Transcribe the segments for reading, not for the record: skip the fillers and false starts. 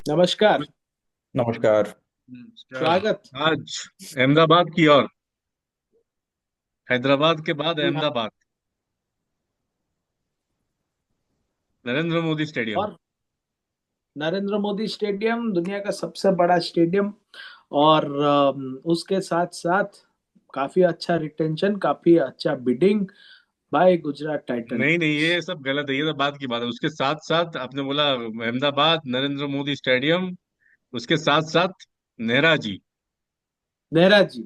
नमस्कार। नमस्कार। नमस्कार। स्वागत। आज अहमदाबाद की ओर, हैदराबाद के बाद जी हाँ। अहमदाबाद, नरेंद्र मोदी स्टेडियम। और नरेंद्र मोदी स्टेडियम दुनिया का सबसे बड़ा स्टेडियम। और उसके साथ साथ काफी अच्छा रिटेंशन, काफी अच्छा बिडिंग बाय गुजरात नहीं नहीं, टाइटंस। ये सब गलत है, ये तो बात की बात है। उसके साथ साथ आपने बोला अहमदाबाद नरेंद्र मोदी स्टेडियम, उसके साथ साथ नेहरू जी। नेहरा जी।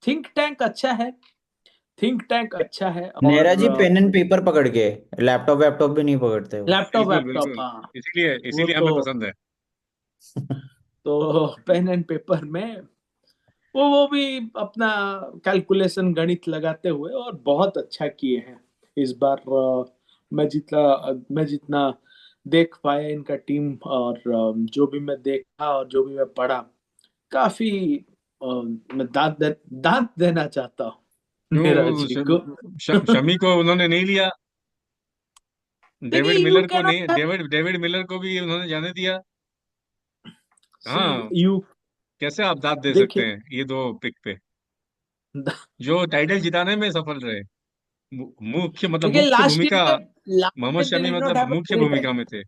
थिंक टैंक अच्छा है। थिंक टैंक अच्छा है। नेरा और जी पेन एंड पेपर पकड़ के, लैपटॉप वैपटॉप भी नहीं पकड़ते हो। लैपटॉप बिल्कुल वैपटॉप, बिल्कुल, हाँ। इसीलिए वो इसीलिए तो हमें पसंद है। पेन एंड पेपर में वो भी अपना कैलकुलेशन, गणित लगाते हुए और बहुत अच्छा किए हैं इस बार। मैं जितना देख पाया इनका टीम, और जो भी मैं देखा और जो भी मैं पढ़ा, काफी मैं दांत देना चाहता हूँ मेरा क्यों जी को। शमी को उन्होंने नहीं लिया? देखिए, डेविड यू मिलर को कैन नहीं, नॉट हैव डेविड मिलर को भी उन्होंने जाने दिया। सी हाँ, यू। कैसे आप दाद दे सकते देखिए, हैं ये दो पिक पे, जो टाइटल जिताने में सफल रहे? मुख्य मतलब देखिए, मुख्य भूमिका, last Mohammed year they Shami did not मतलब हैव अ मुख्य ग्रेट भूमिका में थे।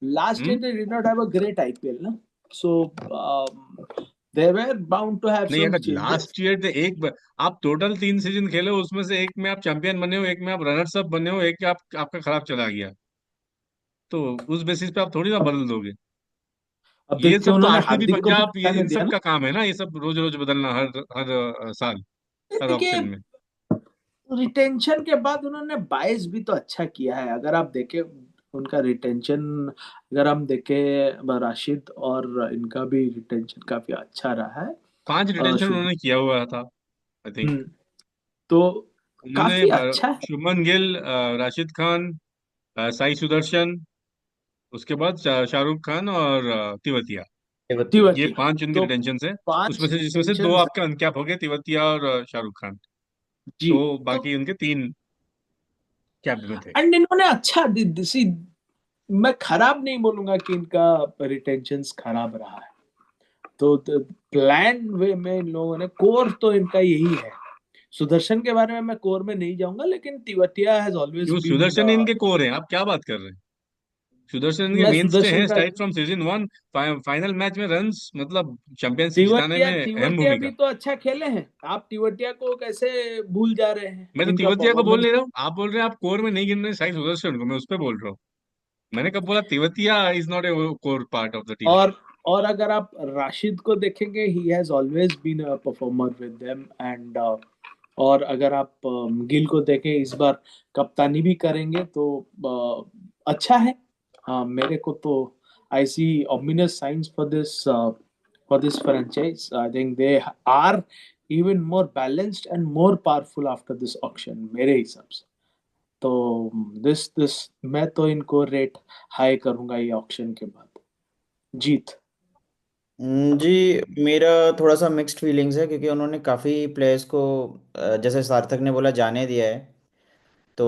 Last hmm. year they did not have a great IPL, ना. So they were bound to have नहीं, some अगर changes. लास्ट ईयर थे आप टोटल 3 सीजन खेले हो, उसमें से एक में आप चैंपियन बने हो, एक में आप रनर्स अप बने हो, एक आपका खराब चला गया, तो उस बेसिस पे आप थोड़ी ना बदल दोगे। अब ये देखिए, सब तो उन्होंने आरसीबी हार्दिक को भी पंजाब, ये जाने इन दिया सब ना. का काम है ना, ये सब रोज रोज बदलना हर हर साल, हर देखिए, ऑक्शन में। रिटेंशन के बाद उन्होंने 22 भी तो अच्छा किया है। अगर आप देखें उनका रिटेंशन, अगर हम देखें राशिद और इनका भी रिटेंशन काफी अच्छा रहा है। 5 रिटेंशन शुभ उन्होंने किया हुआ था, आई थिंक। हम्म, तो उन्होंने काफी अच्छा है। शुभमन गिल, राशिद खान, साई सुदर्शन, उसके बाद शाहरुख खान और तिवतिया। ये तिवतिया। 5 उनके तो रिटेंशन है। पांच जिसमें से दो रिटेंशन आपके अनकैप हो गए, तिवतिया और शाहरुख खान। जी। तो तो बाकी उनके 3 कैप में थे। एंड इन्होंने अच्छा सी, मैं खराब नहीं बोलूंगा कि इनका रिटेंशंस खराब रहा है। तो प्लान वे में इन लोगों ने, कोर तो इनका यही है। सुदर्शन के बारे में मैं कोर में नहीं जाऊंगा, लेकिन तिवतिया हैज ऑलवेज क्यों बीन सुदर्शन इनके कोर हैं? आप क्या बात कर रहे हैं? सुदर्शन इनके मैं मेन स्टे सुदर्शन हैं, का start from season 1। Final match में रन्स मतलब चैंपियनशिप जिताने तिवतिया में अहम तिवतिया भी भूमिका। तो अच्छा खेले हैं। आप तिवतिया को कैसे भूल जा रहे हैं, मैं तो इनका तिवतिया को बोल परफॉर्मेंस। नहीं रहा हूँ, आप बोल रहे हैं आप कोर में नहीं गिन रहे साई सुदर्शन को, मैं उस पर बोल रहा हूँ। मैंने कब बोला Tewatia is not a core part of the team? और और अगर आप राशिद को देखेंगे, he has always been a performer with them and और अगर आप गिल को देखें, इस बार कप्तानी भी करेंगे तो अच्छा है। हाँ, मेरे को तो आई सी ominous signs for this franchise. I think they are even more balanced and more powerful after this auction, मेरे हिसाब से। तो दिस मैं तो इनको रेट हाई करूंगा ये ऑक्शन के बाद। जीत। जी, मेरा थोड़ा सा मिक्स्ड फीलिंग्स है क्योंकि उन्होंने काफ़ी प्लेयर्स को जैसे सार्थक ने बोला जाने दिया है। तो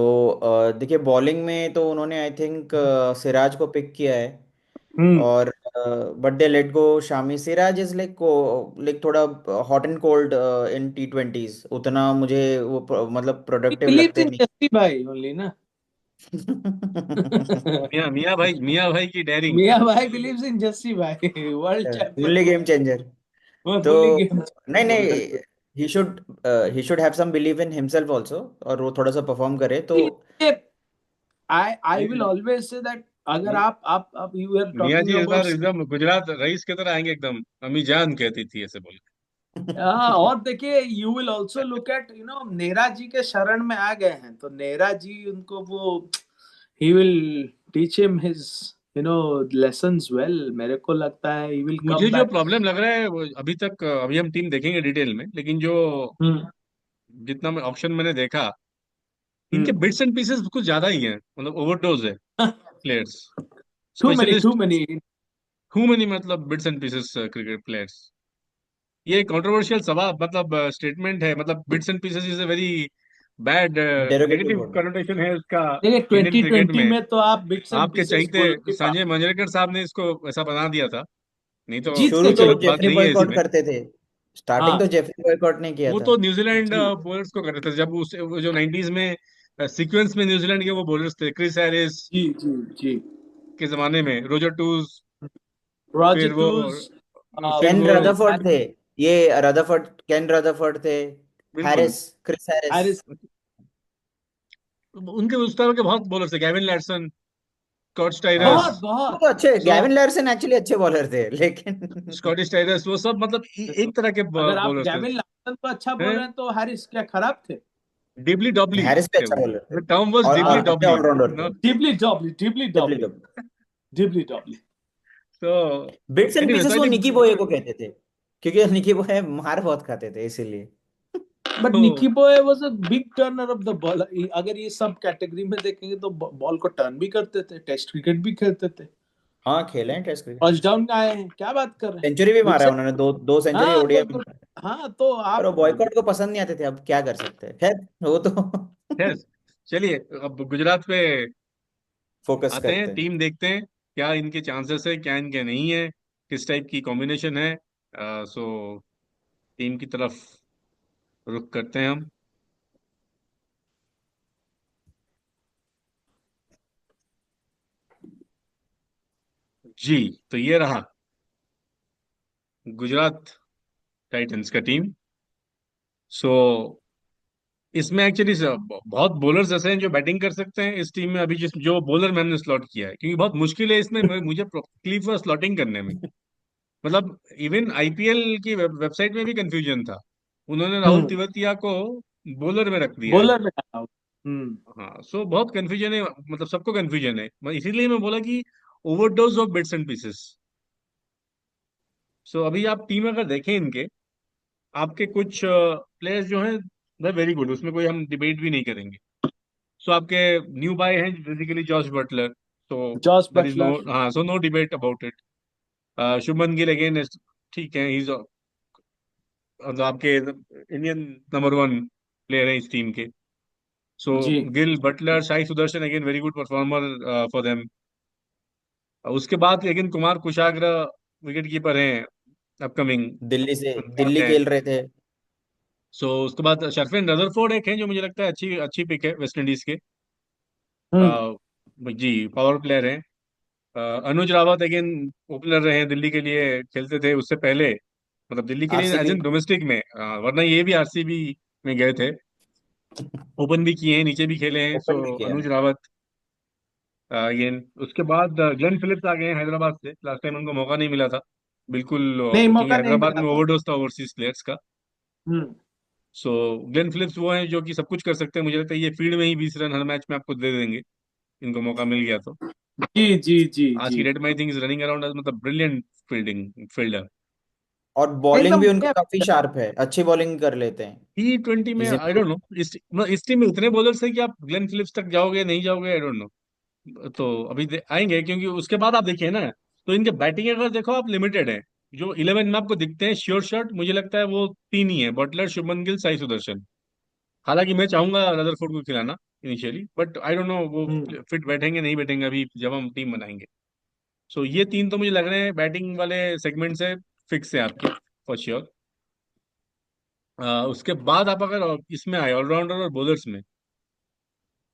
देखिए, बॉलिंग में तो उन्होंने आई थिंक सिराज को पिक किया है। हम्म। और but they let go Shami. Siraj is like like थोड़ा hot and cold in T20s, उतना मुझे वो मतलब He प्रोडक्टिव believes लगते in नहीं। Jesse भाई only ना. मियाँ भाई की डेयरिंग। मिया भाई believes in Jesse भाई, world champion fully game changer. मैं तो फुल्ली गेम नहीं बोल रहा नहीं, he should have some believe in himself also, और वो थोड़ा सा परफॉर्म करे तो। हूँ। I will नहीं, always say that अगर मि- आप you were मियाँ talking जी इस about। बार एकदम गुजरात रईस की तरह आएंगे, एकदम अम्मी जान कहती थी ऐसे बोल हाँ, और देखिए, you will also look at Nehra ji के शरण में आ गए हैं, तो नेरा जी उनको वो he will teach him his lessons well. मेरे को लगता है ही विल मुझे कम जो बैक। प्रॉब्लम लग रहा है वो अभी तक, अभी हम टीम देखेंगे डिटेल में, लेकिन जो हम्म। जितना मैं ऑप्शन मैंने देखा, इनके हम्म। बिट्स एंड पीसेस कुछ ज्यादा ही हैं, मतलब ओवरडोज है players, too many, too specialist. Many. How many मतलब bits and pieces cricket players? ये कंट्रोवर्शियल सवाल मतलब स्टेटमेंट है, मतलब bits and pieces is a very bad, derogatory negative word. Connotation है उसका देखिए, इंडियन ट्वेंटी क्रिकेट ट्वेंटी में। में तो आप बिट्स एंड आपके पीसेस चहीते बोल नहीं संजय पाओगे। मंजरेकर साहब ने इसको ऐसा बना दिया था। नहीं तो जीतते शुरू कुछ तो गलत चले बात जेफरी नहीं है बॉयकॉट इसमें। करते थे, स्टार्टिंग तो हाँ जेफरी बॉयकॉट ने किया वो था। तो न्यूजीलैंड जी बॉलर्स को कर रहे थे, जब उस वो जो 90s में सीक्वेंस में न्यूजीलैंड के वो बॉलर्स थे, क्रिस हैरिस जी जी जी। के जमाने में, रोजर टूज, फिर वो रॉजिटूज, फिर केन वो रदरफोर्ड थे, ये रदरफोर्ड, केन रदरफोर्ड थे, बिल्कुल। Harris, Chris Harris. हैरिस। उनके उस तरह के बहुत बॉलर थे, गैविन लैडसन, स्कॉट टाइरस। बहुत वो बहुत। तो अच्छे, सो गैविन लैरसन एक्चुअली अच्छे बॉलर थे लेकिन स्कॉटिश टाइरस, वो सब मतलब एक तरह के अगर आप बॉलर थे। गैविन लार्सन को अच्छा बोल हैं? रहे हैं तो हैरिस क्या खराब थे? डिबली डॉबली हैरिस भी थे अच्छा वो। बॉलर थे, द टर्म वाज डिबली और अच्छे डॉबली। ऑलराउंडर थे। Dibbly dobbly, dibbly W dobbly, W dibbly dobbly. तो bits and anyway, so pieces I वो थिंक निकी बोये को कहते थे, क्योंकि निकी बोये मार बहुत खाते थे इसीलिए। बट तो Nicky Boje was a big turner of the ball. अगर ये सब कैटेगरी में देखेंगे तो बॉल को टर्न भी करते थे, टेस्ट क्रिकेट भी खेलते थे, हाँ खेले हैं टेस्ट क्रिकेट, टचडाउन में आए हैं, क्या बात कर रहे हैं। सेंचुरी भी मारा विक्स। है उन्होंने, दो दो सेंचुरी हाँ ओडीआई में तो मारा है। हाँ तो पर आप वो बॉयकॉट को पसंद नहीं आते थे, अब क्या कर सकते हैं, खैर वो तो खैर, चलिए अब गुजरात पे फोकस आते हैं, करते हैं। टीम देखते हैं क्या इनके चांसेस है, क्या इनके नहीं है, किस टाइप की कॉम्बिनेशन है। सो टीम की तरफ रुख करते हैं हम। जी, तो ये रहा गुजरात टाइटंस का टीम। सो इसमें एक्चुअली बहुत बॉलर्स ऐसे हैं जो बैटिंग कर सकते हैं इस टीम में, अभी जिस जो बॉलर मैंने स्लॉट किया है, क्योंकि बहुत मुश्किल है इसमें मुझे तकलीफ हुआ स्लॉटिंग करने में। मतलब इवन आईपीएल की वेबसाइट में भी कंफ्यूजन था, उन्होंने राहुल हम्म तिवतिया को बॉलर में रख दिया है। बॉलर में आया हूँ। हाँ, सो बहुत कंफ्यूजन है, मतलब सबको कंफ्यूजन है, इसीलिए मैं बोला कि overdose of bits and pieces. So अभी आप टीम अगर देखें इनके, आपके कुछ प्लेयर्स जो हैं वे वेरी गुड, उसमें कोई हम डिबेट भी नहीं करेंगे। सो आपके न्यू बाय हैं basically Jos Buttler, so Jos there is no, Buttler. हाँ, so no debate about it. Shubman Gill again, ठीक है, ही मतलब आपके इंडियन नंबर वन प्लेयर है इस टीम के। सो जी। Gill, Buttler, Sai Sudharsan again very good performer for them. उसके बाद again Kumar Kushagra wicket keeper हैं, अपकमिंग दिल्ली से, बात दिल्ली है। खेल रहे थे। सो उसके बाद शर्फिन रदरफोर्ड एक है जो मुझे लगता है अच्छी अच्छी पिक है वेस्ट इंडीज के। हम्म अ, जी, पावर प्लेयर हैं। अनुज रावत अगेन ओपनर रहे हैं दिल्ली के लिए, खेलते थे उससे पहले, मतलब दिल्ली के लिए एज आरसीबी। इन डोमेस्टिक में, वरना ये भी आरसीबी में गए थे, ओपन भी किए हैं, नीचे भी खेले हैं। सो ओपन भी किया अनुज है। रावत अगेन। उसके बाद ग्लेन फिलिप्स आ गए हैं हैदराबाद से, लास्ट टाइम उनको मौका नहीं मिला था बिल्कुल, नहीं, क्योंकि मौका नहीं हैदराबाद मिला में था। ओवरडोज था ओवरसीज प्लेयर्स का। हम्म सो ग्लेन फिलिप्स वो हैं जो कि सब कुछ कर सकते हैं, मुझे लगता है ये फील्ड में ही 20 रन हर मैच में आपको दे देंगे, इनको मौका मिल गया तो। जी जी जी आज जी। की डेट में I think is running around, मतलब ब्रिलियंट फील्डिंग फील्डर। और बॉलिंग एकदम भी उनकी बढ़िया काफी player शार्प है, अच्छी बॉलिंग कर लेते हैं। T20 में इस आई डोंट नो, इस टीम में इतने बॉलर्स हैं कि आप ग्लेन फिलिप्स तक जाओगे नहीं जाओगे, आई डोंट नो। तो अभी आएंगे, क्योंकि उसके बाद आप देखिए ना, तो इनके बैटिंग अगर देखो आप, लिमिटेड है। जो 11 में आपको दिखते हैं श्योर शॉट, मुझे लगता है वो तीन ही है, बटलर, शुभमन गिल, साई सुदर्शन। हालांकि मैं चाहूंगा रदरफोर्ड को खिलाना initially, but I don't know वो हम्म फिट बैठेंगे नहीं बैठेंगे अभी जब हम टीम बनाएंगे। सो ये तीन तो मुझे लग रहे हैं बैटिंग वाले सेगमेंट से फिक्स है आपके, फॉर श्योर। उसके बाद आप अगर इसमें आए ऑलराउंडर और बॉलर्स में,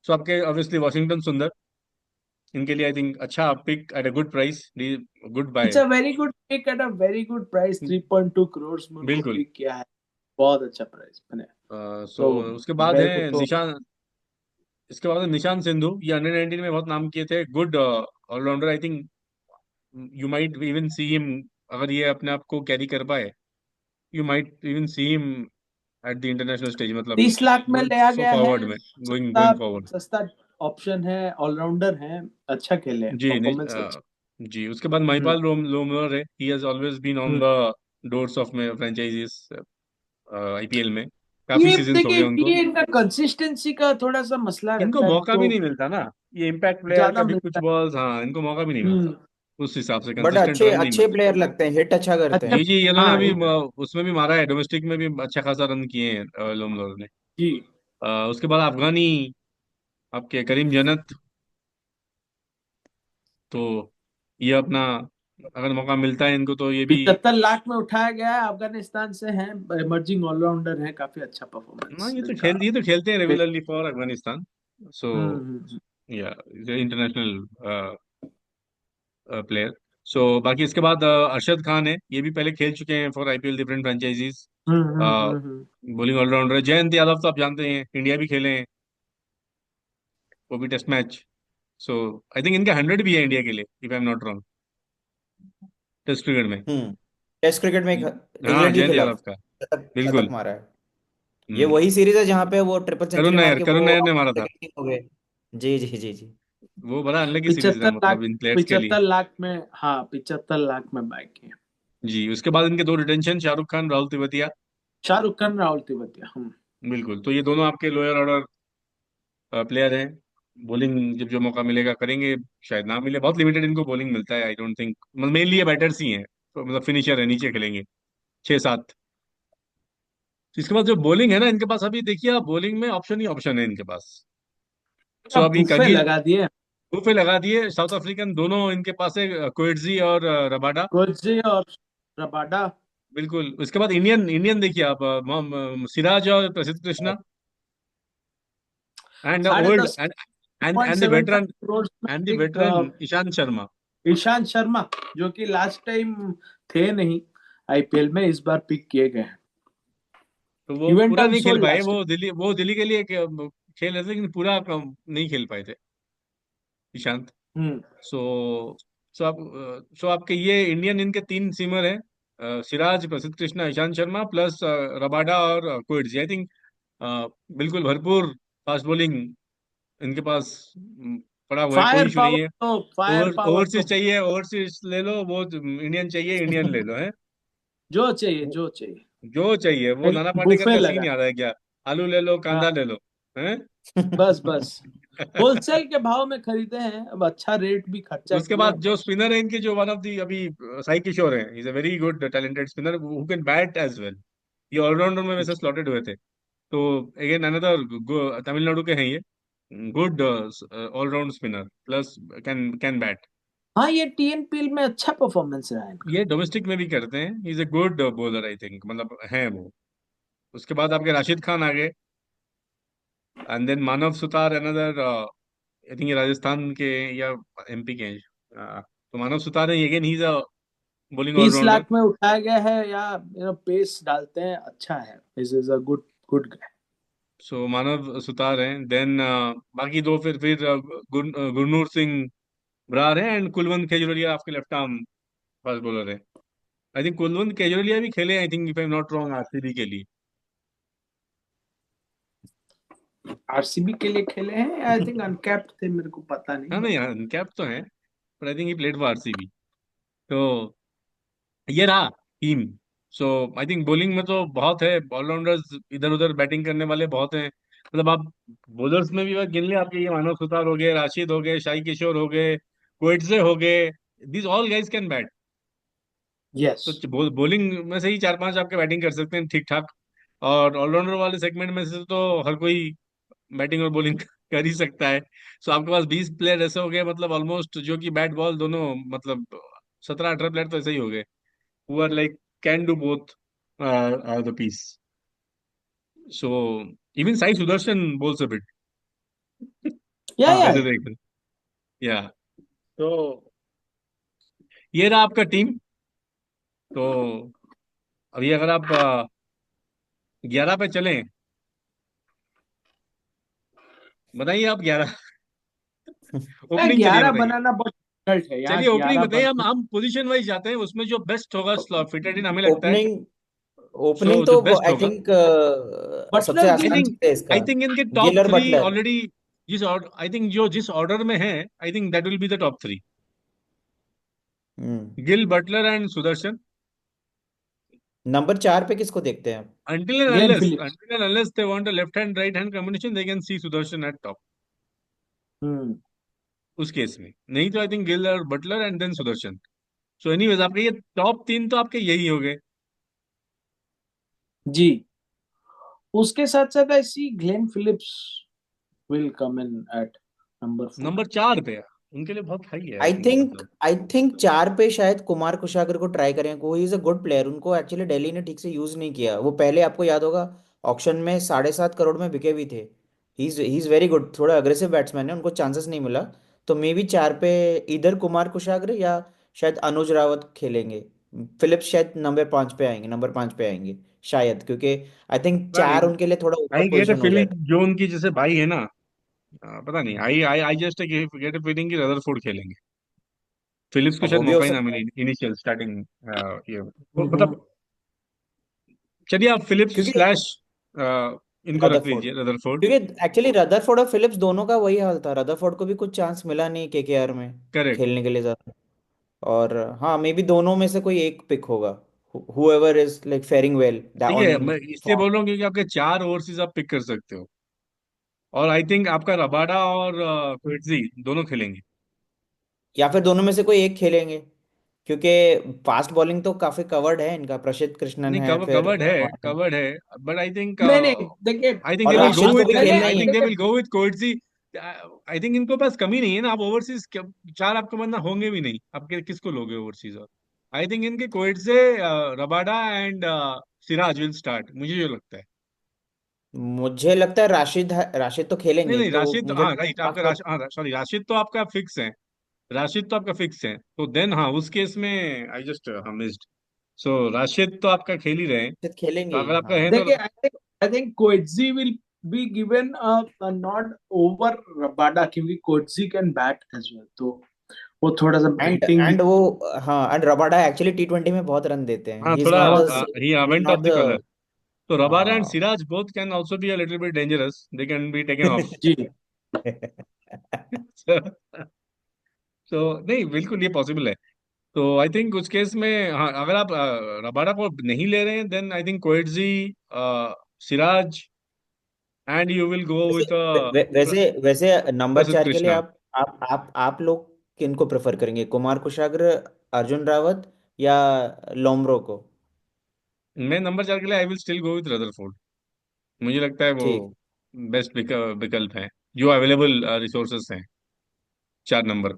सो आपके ऑब्वियसली वॉशिंगटन सुंदर, इनके लिए आई थिंक अच्छा pick at a good price, good buy. It's a very good pick at a very good price. 3.2 crore में उनको बिल्कुल। पिक किया है। बहुत अच्छा प्राइस बने। सो तो उसके बाद मेरे को है तो निशान, इसके बाद है निशान सिंधु, ये अंडर 19 में बहुत नाम किए थे, good allrounder I think. You might even see him, अगर ये अपने आप को कैरी कर पाए, you might even see him at the international stage, मतलब 30 लाख में गोइंग लिया गया फॉरवर्ड है। में, गोइंग सस्ता गोइंग फॉरवर्ड। सस्ता ऑप्शन है, ऑलराउंडर है, अच्छा खेले, जी नहीं, परफॉर्मेंस अच्छा। जी, उसके बाद हम्म महिपाल लोमर है, he has always been on hmm. The doors of में फ्रेंचाइजीज आईपीएल में, काफी ये सीजन हो देखिए, गए उनको। ये इनका कंसिस्टेंसी का थोड़ा सा मसला इनको रहता है, नहीं मौका भी तो नहीं मिलता ना, ये इम्पैक्ट प्लेयर ज्यादा कभी कुछ मिलता बॉल्स, हाँ, इनको मौका भी नहीं है। मिलता, उस हिसाब से बट कंसिस्टेंट अच्छे रन नहीं अच्छे मिलते। प्लेयर लगते हैं, हिट अच्छा करते अच्छा। हैं। जी जी, इन्होंने हाँ अभी उसमें भी मारा है, डोमेस्टिक में भी अच्छा खासा रन किए हैं लोमलोर ने। जी। उसके बाद अफगानी आपके करीम जन्नत, तो ये अपना अगर मौका मिलता है इनको तो ये भी। 75 लाख में उठाया गया है, अफगानिस्तान से है, इमर्जिंग ऑलराउंडर है, काफी अच्छा हाँ, परफॉर्मेंस इनका। ये तो खेलते हैं रेगुलरली फॉर अफगानिस्तान। सो हम्म। या इंटरनेशनल प्लेयर। सो बाकी इसके बाद अरशद खान है, ये भी पहले खेल चुके हैं for IPL different franchises. Bowling allrounder है। जयंत यादव तो आप जानते हैं, इंडिया भी खेले हैं, वो भी test match. So I think इनका 100 भी है इंडिया के लिए, if I am not wrong, test cricket में। हम्म। टेस्ट क्रिकेट में हाँ, इंग्लैंड के जयंत खिलाफ यादव का। शतक शतक बिल्कुल। मारा है। ये हम्म। वही सीरीज है जहाँ पे वो ट्रिपल सेंचुरी मार के करुण वो नायर ने मारा था। सेकंड किंग हो गए। जी जी जी जी। वो बड़ा अनलकी सीरीज था, 75 लाख, मतलब इन प्लेयर्स के लिए। 75 लाख में, हाँ 75 लाख में बाय किए। जी, उसके बाद इनके दो रिटेंशन, शाहरुख खान, राहुल तिवतिया। शाहरुख खान, राहुल तिवारी, हम। बिल्कुल, तो ये दोनों आपके लोअर ऑर्डर प्लेयर हैं। बॉलिंग जब जो मौका मिलेगा करेंगे, शायद ना मिले, बहुत लिमिटेड इनको बॉलिंग मिलता है, आई डोंट थिंक। मतलब मेनली ये बैटर्स ही हैं, तो मतलब फिनिशर है, नीचे खेलेंगे 6-7। इसके बाद जो बॉलिंग है ना इनके पास, अभी देखिए आप, बॉलिंग में ऑप्शन ही ऑप्शन है इनके पास। सो अब अभी बुफे कगिल, लगा दिए। पे लगा दिए, साउथ अफ्रीकन दोनों इनके पास है, कोएट्जी और रबाडा। कोहली और रबाडा। बिल्कुल। उसके बाद इंडियन इंडियन देखिए आप, सिराज और प्रसिद्ध कृष्णा, एंड साढ़े ओल्ड दस and point and the seven veteran, five crore and में द एक वेटरन ईशांत शर्मा। ईशांत शर्मा, जो कि लास्ट टाइम थे नहीं आईपीएल में, इस बार पिक किए गए हैं। तो वो इवेंट पूरा नहीं खेल अनसोल्ड पाए, लास्ट वो दिल्ली के लिए खेल रहे थे, लेकिन पूरा नहीं खेल पाए थे ईशांत। टाइम। सो सो आपके ये इंडियन इनके तीन सीमर हैं, सिराज, प्रसिद्ध कृष्णा, ईशांत शर्मा, प्लस रबाडा और कोएट्जी, आई थिंक। बिल्कुल भरपूर फास्ट बॉलिंग इनके पास पड़ा हुआ है, कोई फायर इशू नहीं पावर है। तो फायर पावर तो ओवरसीज चाहिए, ओवरसीज ले लो, वो इंडियन चाहिए, इंडियन ले लो है। जो चाहिए, जो चाहिए। जो चाहिए वो, नाना एक पाटेकर बुफे का सीन लगा। याद है क्या? आलू ले लो, हाँ, कांदा ले लो, हैं? बस बस। होलसेल के भाव में खरीदे हैं, अब अच्छा रेट भी खर्चा उसके किए बाद हैं जो बस। स्पिनर है इनके, जो वन ऑफ दी अभी साई किशोर है, is a very good talented spinner who can bat as well. ये ऑलराउंडर में वैसे स्लॉटेड हुए थे। तो अगेन अनदर, तमिलनाडु के हैं ये, good allround spinner, plus can bat. हाँ, ये टीएनपीएल में अच्छा परफॉर्मेंस रहा है इनका। ये डोमेस्टिक में भी करते हैं, is a good bowler I think, मतलब है वो। उसके बाद आपके राशिद खान आ गए, and then Manav Suthar, another, I think ये राजस्थान के या एमपी के हैं। तो मानव सुतार है, again he is a bowling 30 lakh allrounder. में उठाया गया है, या पेस डालते हैं, अच्छा है, this is a good good guy. So Manav Suthar हैं, देन बाकी दो फिर गुरनूर सिंह बरार हैं, एंड कुलवंत केजरीवाल आपके लेफ्ट आर्म फास्ट बॉलर है। आई थिंक कुलवंत केजरीवाल भी खेले, I think if I am not wrong, RCB के लिए। आरसीबी के लिए खेले हैं, आई थिंक अनकैप्ड थे, मेरे को पता नहीं हाँ, नहीं, बट। हाँ, कैप तो है, but I think he played for RCB. तो ये रहा team. So I think bowling में तो बहुत है, ऑलराउंडर्स इधर उधर बैटिंग करने वाले बहुत हैं। मतलब आप बॉलर्स में भी गिन ले, आपके ये मानव सुतार हो गए, राशिद हो गए, शाही किशोर हो गए, कोएट्जे हो गए, this all guys can bat. Yes. तो बॉलिंग में से ही चार पांच आपके बैटिंग कर सकते हैं ठीक ठाक। और ऑलराउंडर वाले सेगमेंट में से तो हर कोई बैटिंग और बॉलिंग कर ही सकता है। सो आपके पास 20 प्लेयर ऐसे हो गए, मतलब ऑलमोस्ट, जो कि बैट बॉल दोनों, मतलब 17-18 प्लेयर तो ऐसे ही हो गए, who are like can do both the piece. So even Sai Sudarshan bowls a bit. या वैसे देख, या, तो ये रहा आपका टीम। तो अभी अगर आप 11 पे चलें, बताइए आप 11 ओपनिंग चलिए 11 बताइए। बनाना बहुत डिफिकल्ट है, यहाँ चलिए ओपनिंग 11 बताइए, बना। हम पोजीशन वाइज जाते हैं, उसमें जो बेस्ट होगा फिटेड इन हमें लगता है। ओपनिंग सो ओपनिंग जो तो बेस्ट आई होगा, थिंक सबसे बटलर आई गिल। आसान थिंक चीज है आई इसका। थिंक इनके टॉप गिलर three Buttler. Already, I think जो जिस ऑर्डर में है, I think that will be the top three. Hmm. Gill, Buttler and Sudharsan. Number 4 पे किसको देखते हैं आप? Glenn Phillips. Until and unless they want a left hand right hand combination, they can see Sudarshan at top, hmm. उस case में। नहीं तो I think Gill और Butler and then Sudharsan. So anyways, आपके ये टॉप तीन तो आपके यही हो गए। जी। उसके साथ साथ I see Glenn Phillips will come in at number 4। Number 4 पे उनके लिए बहुत हाई है, आई आई थिंक, थिंक मतलब। आई थिंक 4 पे शायद कुमार कुशागर को ट्राई करें, वो इज अ गुड प्लेयर। उनको एक्चुअली दिल्ली ने ठीक से यूज नहीं किया। वो पहले आपको याद होगा ऑक्शन में 7.5 करोड़ में बिके भी थे। ही इज वेरी गुड, थोड़ा अग्रेसिव बैट्समैन है, उनको चांसेस नहीं मिला। तो मे बी 4 पे इधर कुमार कुशागर या शायद अनुज रावत खेलेंगे। फिलिप्स शायद नंबर 5 पे आएंगे शायद, क्योंकि आई थिंक पता 4 नहीं, उनके लिए थोड़ा ऊपर आई गेट अ पोजीशन हो फीलिंग जाएगा। जो उनकी जैसे भाई है ना, पता नहीं, I I I just get a feeling कि रदरफोर्ड खेलेंगे। फिलिप्स को अब शायद वो भी हो मौका ही ना सकता मिले है। इनिशियल स्टार्टिंग, ये हम्म। मतलब। चलिए आप फिलिप्स क्योंकि स्लैश इनको रख रदरफोर्ड, लीजिए, रदरफोर्ड। क्योंकि एक्चुअली रदरफोर्ड और फिलिप्स दोनों का वही हाल था। रदरफोर्ड को भी कुछ चांस मिला नहीं केकेआर में करेक्ट। खेलने के लिए ज्यादा। और हाँ, मे बी दोनों में से कोई एक पिक होगा, whoever is like faring well देखिए, ऑन मैं इसलिए फॉर्म। बोल रहा हूँ क्योंकि आपके 4 ओवरसीज आप पिक कर सकते हो, और आई थिंक आपका रबाडा और क्विटजी दोनों खेलेंगे। या फिर दोनों में से कोई एक खेलेंगे, क्योंकि फास्ट बॉलिंग तो काफी कवर्ड है इनका। प्रसिद्ध कृष्णन नहीं, है, फिर कवर्ड है, कवर्ड है। बट नहीं नहीं, देखिए आई थिंक और दे विल गो राशिद को विद भी पहले खेलना आई ही है। थिंक दे देखिए will go with Coetzee. I think इनको पास कमी नहीं है ना, आप ओवरसीज 4 आपके बंदा होंगे भी नहीं, आपके किसको लोगे ओवरसीज? और आई थिंक इनके Coetzee, Rabada and Siraj will start, मुझे जो लगता है। मुझे लगता है राशिद तो नहीं खेलेंगे, नहीं, तो राशिद, मुझे हाँ राइट, आपका लगता है हाँ सॉरी, राशिद तो आपका फिक्स है। राशिद तो आपका फिक्स है, तो देन हाँ, उस केस में आई जस्ट हाँ मिस्ड। सो राशिद तो आपका खेल ही रहे हैं, राशिद तो खेलेंगे ही, अगर आपका है हाँ। तो। देखिए, I think Coetzee will be given a nod over Rabada, क्योंकि Coetzee can bat as well, तो वो थोड़ा सा एंड बैटिंग भी। एंड वो, हाँ, एंड रबाडा एक्चुअली T20 में बहुत रन देते हैं। हाँ, ही इज थोड़ा not the he he is went of not the colour. The So Rabada and हाँ। Siraj both can also be a little bit dangerous. They can be taken off. जी। so, so नहीं, बिल्कुल ये possible है। तो I think उस case में हाँ, अगर आप रबाडा को नहीं ले रहे हैं, then I think Coetzee, Siraj, and you will go वैसे विथ वैसे वैसे नंबर प्रसिद्ध 4 के लिए कृष्णा। आप लोग किनको प्रेफर करेंगे, कुमार कुशागर, अर्जुन रावत या लोम्ब्रो को? मैं नंबर 4 के लिए I will still go with Rutherford. मुझे लगता है वो ठीक। बेस्ट विकल्प है जो अवेलेबल रिसोर्सेस हैं, 4 नंबर।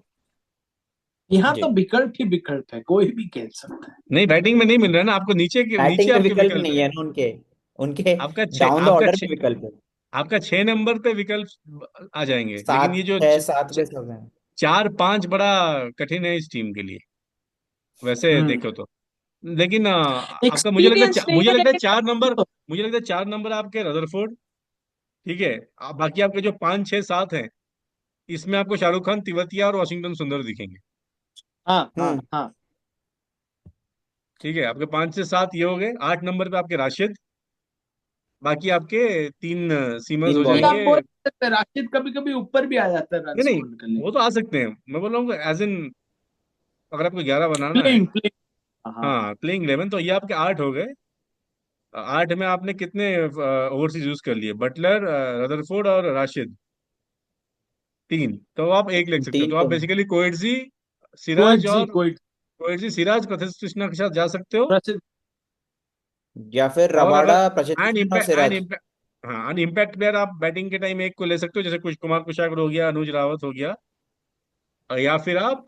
यहाँ जी। तो विकल्प ही विकल्प है, कोई भी खेल सकता है। नहीं, बैटिंग में नहीं मिल रहा है ना आपको, नीचे बैटिंग में आपके विकल्प विकल्प नहीं है। है ना उनके उनके आपका डाउन द आपका ऑर्डर में विकल्प है। आपका 6 नंबर पे विकल्प आ जाएंगे, लेकिन सात ये जो छह सात पे सब है। 4 5 बड़ा कठिन है इस टीम के लिए, वैसे हम्म। देखो तो। लेकिन आपका एक्सपीरियंस नहीं है, मुझे लगता है लेकिन 4 नंबर, मुझे लगता है 4 नंबर आपके रदरफोर्ड, ठीक है। बाकी आपके जो 5 6 7 हैं, इसमें आपको शाहरुख खान, तिवतिया और वाशिंगटन सुंदर दिखेंगे। हाँ हाँ हम्म। हाँ। ठीक है, आपके 5 से 7 ये हो गए। 8 नंबर पे आपके राशिद, बाकी आपके 3 सीमर्स तीन हो नहीं, आप जाएंगे। बोल सकते हैं, राशिद कभी कभी ऊपर भी आ जाता है रन नहीं नहीं, स्कोर करने वो के तो आ सकते हैं, मैं बोल रहा हूँ एज इन, अगर आपको 11 बनाना लिए। है। Playing playing. हाँ। हाँ, प्लेइंग 11, तो ये आपके 8 हो गए। 8 में आपने कितने ओवरसीज यूज कर लिए? बटलर, रदरफोर्ड और राशिद, 3, तो आप एक ले सकते हो। तीन तो आप तो बेसिकली कोएटजी, कोई सिराज जी और कोई कोएटजी, सिराज, प्रसिद्ध कृष्णा के साथ जा सकते हो। प्रसिद्ध। या फिर और अगर रबाडा, प्रसिद्ध एंड कृष्णन और इम्पैक्ट सिराज। हाँ, एंड इम्पैक्ट प्लेयर आप बैटिंग के टाइम एक को ले सकते हो, जैसे कुछ कुमार कुशागर हो गया, अनुज रावत हो गया, या फिर आप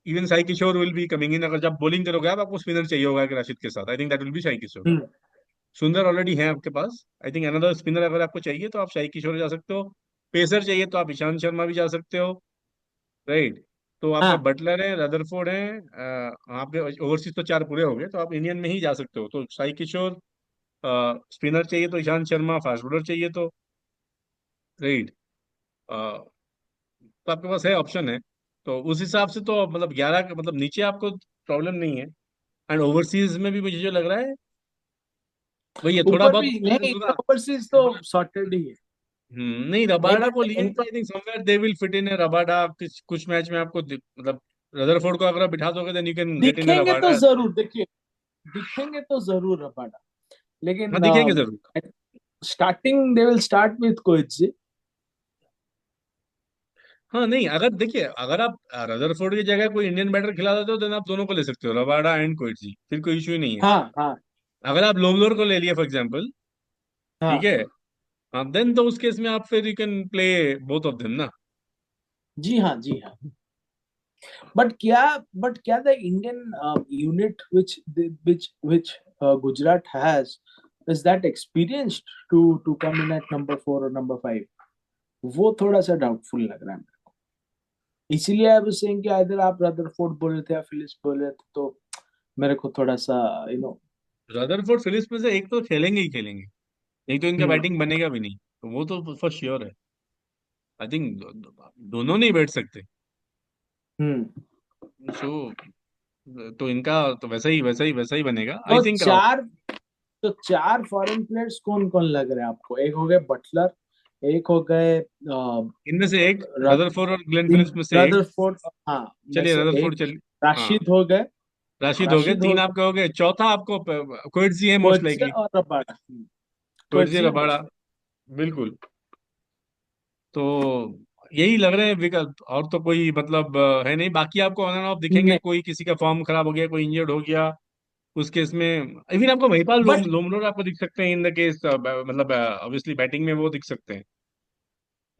even Sai Kishore will be coming in. अगर जब बॉलिंग करोगे आप, आपको स्पिनर चाहिए होगा कि राशिद के साथ, I think that will be Sai Kishore. Hmm. Sundar already है आपके पास, आई थिंक अनदर स्पिनर अगर आपको चाहिए तो आप शाही किशोर जा सकते हो। पेसर चाहिए तो आप ईशांत शर्मा भी जा सकते हो, राइट। तो आपका हाँ बटलर है, रदरफोर्ड है, आपके ओवरसीज तो 4 पूरे हो गए, तो आप इंडियन में ही जा सकते हो। तो शाही किशोर, स्पिनर चाहिए तो ईशांत शर्मा, फास्ट बॉलर चाहिए तो, राइट। तो आपके पास है, ऑप्शन है। तो उस हिसाब से तो मतलब 11 का मतलब नीचे आपको प्रॉब्लम नहीं है। एंड ओवरसीज में भी मुझे जो लग रहा है वही है, थोड़ा ऊपर बहुत भी नहीं, ओवरसीज तो सॉर्टेड ही है। नहीं, नहीं, रबाडा को बट लिए तो इनका I think somewhere they will fit in है रबाडा। कुछ मैच में आपको मतलब रदरफोर्ड को अगर आप बिठा दोगे, then you can get in दिखेंगे तो रबाडा। जरूर, देखिए, दिखेंगे तो जरूर रबाडा, हाँ, लेकिन दिखेंगे जरूर। Starting they will start with Coetzee. हाँ नहीं, अगर देखिए, अगर आप रदरफोर्ड की जगह कोई इंडियन बैटर खिला देते हो, देन आप दोनों को ले सकते हो, रबाडा एंड कोएटजी, फिर कोई इशू ही नहीं है। हाँ हाँ अगर आप लोमलोर को ले लिए फॉर एग्जाम्पल, ठीक हाँ। है, हाँ, देन तो उस केस में आप फिर you can play both of them ना। जी हाँ, जी हाँ। बट क्या the Indian unit which Gujarat has is that experienced to come in at number 4 और number 5? वो थोड़ा सा डाउटफुल लग रहा है मेरे को। इसीलिए आई वाज सेइंग कि इधर आप रदरफोर्ड बोल रहे थे या फिलिप्स बोल रहे थे, तो मेरे को थोड़ा सा यू नो। रदरफोर्ड फिलिप्स में से एक तो खेलेंगे ही खेलेंगे, नहीं तो इनका हम्म। बैटिंग बनेगा भी नहीं, तो वो तो फॉर श्योर है। आई थिंक दोनों नहीं बैठ सकते। हम्म। सो तो इनका तो वैसा ही बनेगा आई तो थिंक। चार तो चार फॉरेन प्लेयर्स कौन कौन लग रहे हैं आपको? एक हो गए बटलर, एक हो गए इनमें से एक, रदरफोर्ड और ग्लेन फिलिप्स में से एक। रदरफोर्ड, हाँ, में चलिए से रदरफोर्ड एक। चलिए। हाँ, राशिद हो गए। राशिद हो गए, राशिद हो तीन गए, आपके हो गए, चौथा आपको कोएट्जी है मोस्ट कोएत्से लाइकली। और रबाडा। कोएट्जी, कोएत्से और रबाड़ा, बिल्कुल। तो यही लग रहे हैं विकल्प, और तो कोई मतलब है नहीं। बाकी आपको ऑन एंड ऑफ दिखेंगे, नहीं। कोई किसी का फॉर्म खराब हो गया, कोई इंजर्ड हो गया, उस केस में इवन आपको महिपाल बट लोमरोड आपको दिख सकते हैं इन द केस, मतलब ऑब्वियसली बैटिंग में वो दिख सकते हैं।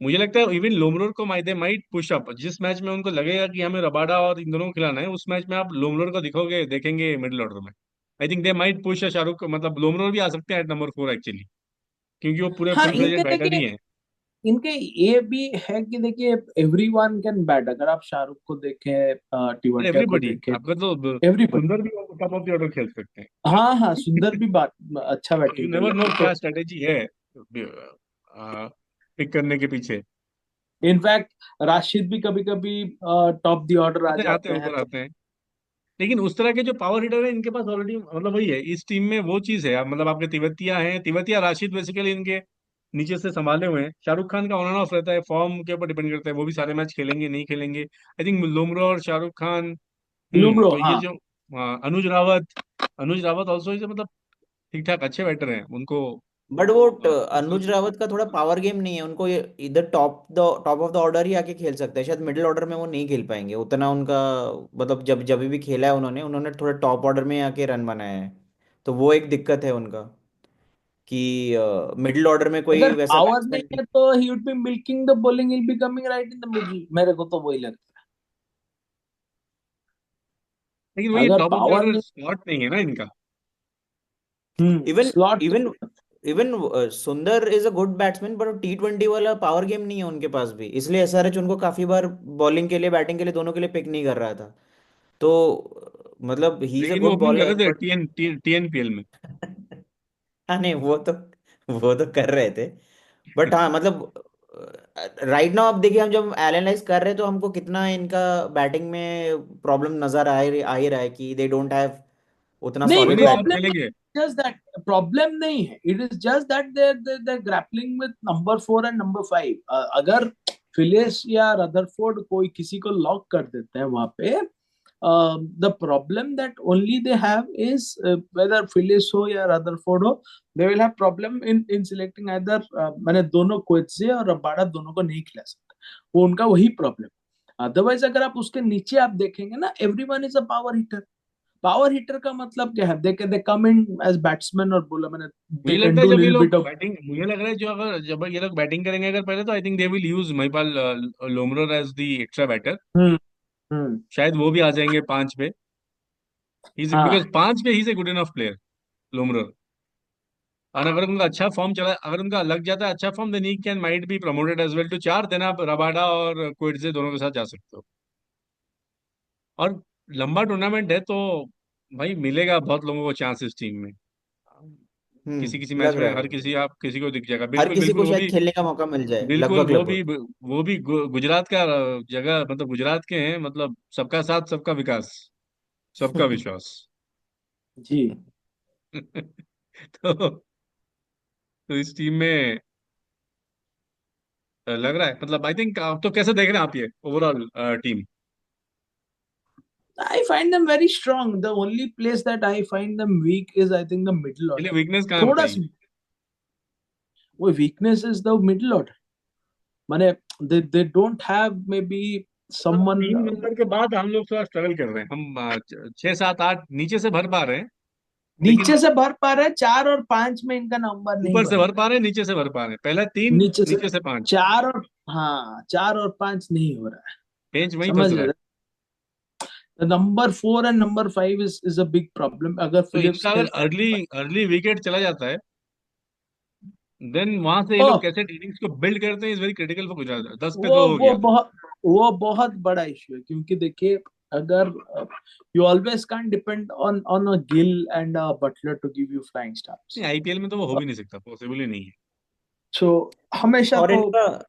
मुझे लगता है इवन लोमरोड को दे माइट पुश अप, जिस मैच में उनको लगेगा कि हमें रबाडा और इन दोनों को खिलाना है, उस मैच में आप लोमरोड को दिखोगे देखेंगे मिडिल ऑर्डर में। आई think they might push Shahrukh, मतलब लोमरोड भी आ सकते हैं एट नंबर 4 एक्चुअली, क्योंकि वो पूरे हाँ, फुल इनके फ्लेजेड बैटर ही देखिए, हैं। इनके ये भी है कि देखिए, एवरीवन कैन बैट। अगर आप शाहरुख को देखें, टीवटिया को एवरीबडी, देखें, आपका तो एवरीवन। सुंदर भी टॉप ऑफ द ऑर्डर खेल सकते हैं। हाँ हाँ, सुंदर भी बात अच्छा यू बैटिंग कर नेवर नो लेते क्या तो। स्ट्रेटेजी है पिक करने के पीछे। इनफैक्ट राशिद भी कभी कभी टॉप द ऑर्डर आ आते जाते हैं हैं ऊपर तो। आते हैं, लेकिन उस तरह के जो पावर हिटर है इनके पास ऑलरेडी, मतलब वही है इस टीम में वो चीज है। मतलब आपके तिवतिया हैं, तिवतिया राशिद बेसिकली इनके नीचे से संभाले हुए हैं। शाहरुख खान का ऑन एंड ऑफ रहता है, फॉर्म के ऊपर डिपेंड करता है, वो भी सारे मैच खेलेंगे नहीं खेलेंगे। आई थिंक लुमरो और शाहरुख खान। लुमरो, तो ये हाँ। जो, हाँ, अनुज रावत ऑल्सो, मतलब ठीक ठाक अच्छे बैटर हैं उनको। बट वो मतलब अनुज रावत का थोड़ा पावर गेम नहीं है उनको, ये इधर टॉप ऑफ द ऑर्डर ही आके खेल सकते हैं, शायद मिडिल ऑर्डर में वो नहीं खेल पाएंगे उतना उनका। मतलब जब जब भी खेला है उन्होंने उन्होंने थोड़ा टॉप ऑर्डर में आके रन बनाए हैं, तो वो एक दिक्कत है उनका कि मिडिल ऑर्डर में कोई अगर वैसा पावर नहीं बैट्समैन नहीं। है तो he would be milking the bowling, will be coming right in the middle. मेरे को तो वही लगता लेकिन है, वही अगर top of the power order नहीं। स्लॉट नहीं है ना इनका। Even slot. इवन इवन सुंदर इज अ गुड बैट्समैन, पर T20 वाला पावर गेम नहीं है उनके पास भी, इसलिए SRH उनको काफी बार बॉलिंग के लिए बैटिंग के लिए दोनों के लिए पिक नहीं कर रहा था। तो मतलब ही इज अ लेकिन वो गुड ओपनिंग कर बॉलर रहे थे बट TNPL में। हाँ नहीं, वो तो कर रहे थे। बट हाँ मतलब राइट नाउ आप देखिए, हम जब एनालाइज कर रहे हैं तो हमको कितना इनका बैटिंग में प्रॉब्लम नजर आ ही रहा है कि दे डोंट हैव उतना नहीं, कोई सॉलिड नहीं, सब बैटिंग। प्रॉब्लम खेलेंगे। जस्ट दैट, प्रॉब्लम नहीं है। It is just that they grappling with number 4 and number 5। अगर फिलिस या रदरफोर्ड कोई किसी को लॉक कर देते हैं वहां पे, the problem that only they have is whether Phillips हो या रदरफोर्ड हो, they will have problem in selecting either। मैंने दोनों कोएत्से और रबाडा दोनों को नहीं खिला सकता, वो उनका वही प्रॉब्लम। अदरवाइज अगर आप उसके नीचे आप देखेंगे ना, everyone is a power hitter. Power hitter का मतलब क्या है? दे कम इन एज बैट्समैन और बोला मैंने, दे मुझे कैन लगता है डू जब ये लिटिल लोग बिट ऑफ। बैटिंग, मुझे लग रहा है जो अगर जब ये लोग बैटिंग करेंगे अगर पहले, तो I think they will use Mahipal Lomror as the extra batter. Hmm. Hmm. शायद वो भी आ जाएंगे 5 पे। बिकॉज हाँ। 5 पे he is a good enough player, Lomror. और अगर उनका अच्छा फॉर्म चला, अगर उनका लग जाता है अच्छा form, then he can might be promoted as well to 4। Then आप रबाडा और क्विटजे दोनों के साथ जा सकते हो। और लंबा टूर्नामेंट है तो भाई मिलेगा बहुत लोगों को चांस इस टीम में। किसी किसी मैच लग में रहा है हर किसी, आप किसी को दिख जाएगा, हर बिल्कुल किसी बिल्कुल। को वो शायद भी खेलने का मौका मिल जाए, बिल्कुल, लगभग लगभग। वो भी गुजरात का जगह, मतलब गुजरात के हैं, मतलब सबका साथ सबका विकास, सबका विश्वास। जी। तो, तो इस टीम में लग रहा है, मतलब आई थिंक। तो कैसे देख रहे हैं आप ये overall team? I find them very strong. The only place that I find them weak is, I think, the middle चलिए order. वीकनेस कहाँ थोड़ा बताइए। सा वो weakness is the middle order. माने they don't have maybe मतलब someone। 3 number के बाद हम लोग थोड़ा स्ट्रगल कर रहे हैं, हम 6 7 8 नीचे से भर पा रहे हैं, नीचे लेकिन से भर पा रहे हैं, 4 और 5 में इनका नंबर नहीं ऊपर से बन भर रहा पा रहे हैं, नीचे से भर पा रहे हैं, पहला है। 3, नीचे से नीचे से 5। 4 और हाँ 4 और 5 नहीं हो रहा है, पेंच वहीं फंस समझ रहा है। रहे? Number 4 and number 5 is a big problem अगर तो फिलिप्स इनका अगर खेल अर्ली रहा है। अर्ली विकेट चला जाता है, देन वहां से ये ओह, लोग कैसे इनिंग्स को बिल्ड करते हैं is very critical for Gujarat. 10 पे 2 वो हो वो गया। बहुत वो बहुत बड़ा इश्यू है, क्योंकि देखिए अगर you always can't depend on on a Gill and a Butler to give you flying नहीं, स्टार्स। आईपीएल में तो वो हो भी नहीं सकता, पॉसिबल ही नहीं है। सो हमेशा और तो इनका,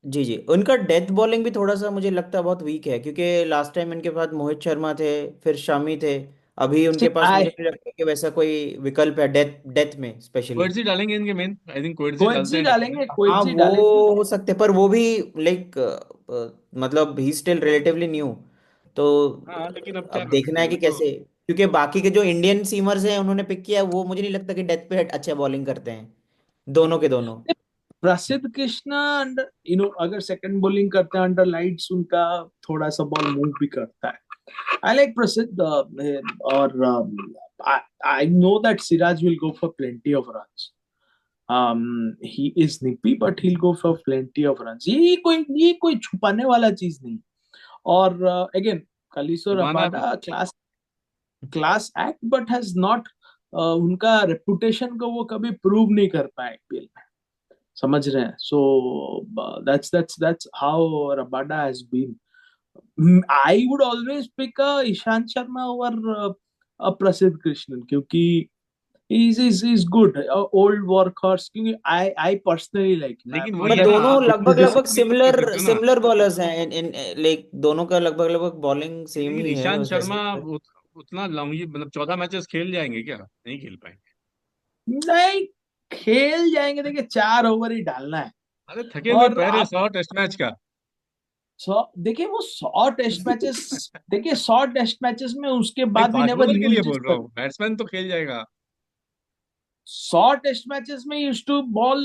जी जी, उनका डेथ बॉलिंग भी थोड़ा सा मुझे लगता है बहुत वीक है, क्योंकि लास्ट टाइम इनके पास मोहित शर्मा थे, फिर शमी थे। अभी उनके पास मुझे आई नहीं लगता कि वैसा कोई विकल्प है डेथ डेथ में स्पेशली। क्विंसी डालेंगे इनके मेन, आई थिंक क्विंसी डालते क्विंसी हैं डेथ में। डालेंगे, हाँ क्विंसी वो डालेंगे। हो सकते हैं, पर वो भी लाइक मतलब ही स्टिल रिलेटिवली न्यू। तो हाँ लेकिन अब क्या अब कर देखना सकते है हैं कि वो तो। कैसे, क्योंकि बाकी के जो इंडियन सीमर्स हैं उन्होंने पिक किया है, वो मुझे नहीं लगता कि डेथ पे अच्छा बॉलिंग करते हैं, दोनों के दोनों। प्रसिद्ध कृष्णा अंडर अगर सेकंड बॉलिंग करते हैं अंडर लाइट्स, उनका थोड़ा सा बॉल मूव भी करता है। आई लाइक प्रसिद्ध और I know that Siraj will go for plenty of runs. He is nippy but he'll go for plenty of runs। ये कोई छुपाने वाला चीज नहीं। और अगेन कलिसो छुपाना भी। Rabada class class act but has not, उनका रेपुटेशन को वो कभी प्रूव नहीं कर पाए आईपीएल में, समझ रहे हैं? सो that's how Rabada has been। I would always pick a Ishant Sharma over a प्रसिद्ध कृष्णन, क्योंकि he's good, old workhorse, क्योंकि I personally like, मैं लेकिन वही पर है ना, दोनों आप लगभग इसको लगभग डिसकाउंट नहीं कर सिमिलर सकते ना। सिमिलर बॉलर्स हैं इन लाइक दोनों का लगभग लगभग बॉलिंग सेम लेकिन ही है ईशांत वैसे। शर्मा उतना लंबी मतलब 14 मैचेस खेल जाएंगे क्या? नहीं खेल पाएंगे। नहीं खेल जाएंगे, देखिए 4 ओवर ही डालना है। अरे थके हुए और पैर है आप 100 टेस्ट मैच का। देखिए वो 100 टेस्ट मैचेस, देखिए 100 टेस्ट मैचेस में उसके नहीं, बाद भी फास्ट नेवर बॉलर के लिए यूज्ड बोल रहा हूँ, बैट्समैन तो खेल जाएगा। 100 टेस्ट मैचेस में used to bowl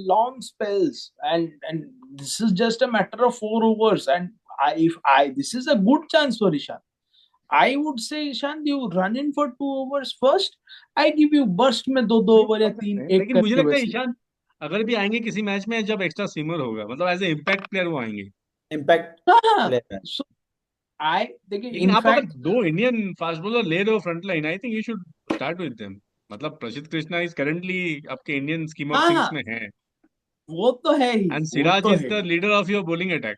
long spells, and this is just a matter of 4 overs, एंड if I this is a good chance for Ishan। I would say Ishan, you run in for 2 overs first, I give you burst में दो दो नहीं, over या कर सकते तीन हैं, एक लेकिन मुझे करके लगता है वैसे। ईशान अगर भी आएंगे किसी मैच में जब एक्स्ट्रा स्विमर होगा, मतलब एज ए इम्पैक्ट प्लेयर वो आएंगे। इम्पैक्ट हाँ, प्लेयर है। सो आई देखिए लेकिन आप अगर इनफैक्ट, 2 इंडियन फास्ट बॉलर ले रहे हो front line, I think you should start with them. मतलब प्रसिद्ध कृष्णा इज करेंटली आपके इंडियन स्कीम ऑफ थिंग्स हाँ में है। वो तो है ही, एंड वो सिराज तो इज है the he. Leader of your bowling attack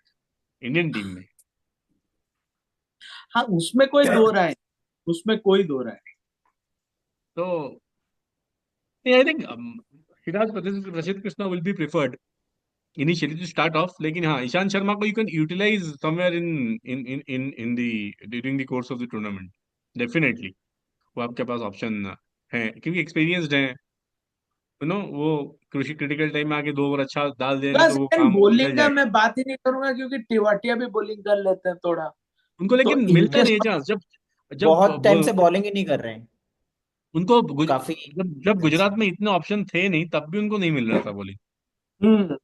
Indian team में। हाँ उसमें कोई दो राय, उसमें कोई दो राय तो I think Siraj Prasidh Krishna will be preferred initially to start off. लेकिन हाँ, ईशांत शर्मा को you can utilise somewhere in in in in in the during the course of the tournament. Definitely वो आपके पास ऑप्शन है, क्योंकि एक्सपीरियंस्ड है। वो कृषि क्रिटिकल टाइम में आके 2 ओवर अच्छा डाल दे रहे प्लस तो वो एंड काम निकल बॉलिंग का जाएगा। मैं बात ही नहीं करूंगा, क्योंकि टिवाटिया भी बॉलिंग कर लेते हैं थोड़ा। उनको तो लेकिन मिलता इनके नहीं है साथ चांस। जब जब बहुत टाइम से बॉलिंग ही नहीं कर रहे हैं, उनको काफी जब जब दिन से। गुजरात में इतने ऑप्शन थे नहीं, तब भी उनको नहीं मिल रहा था बॉलिंग।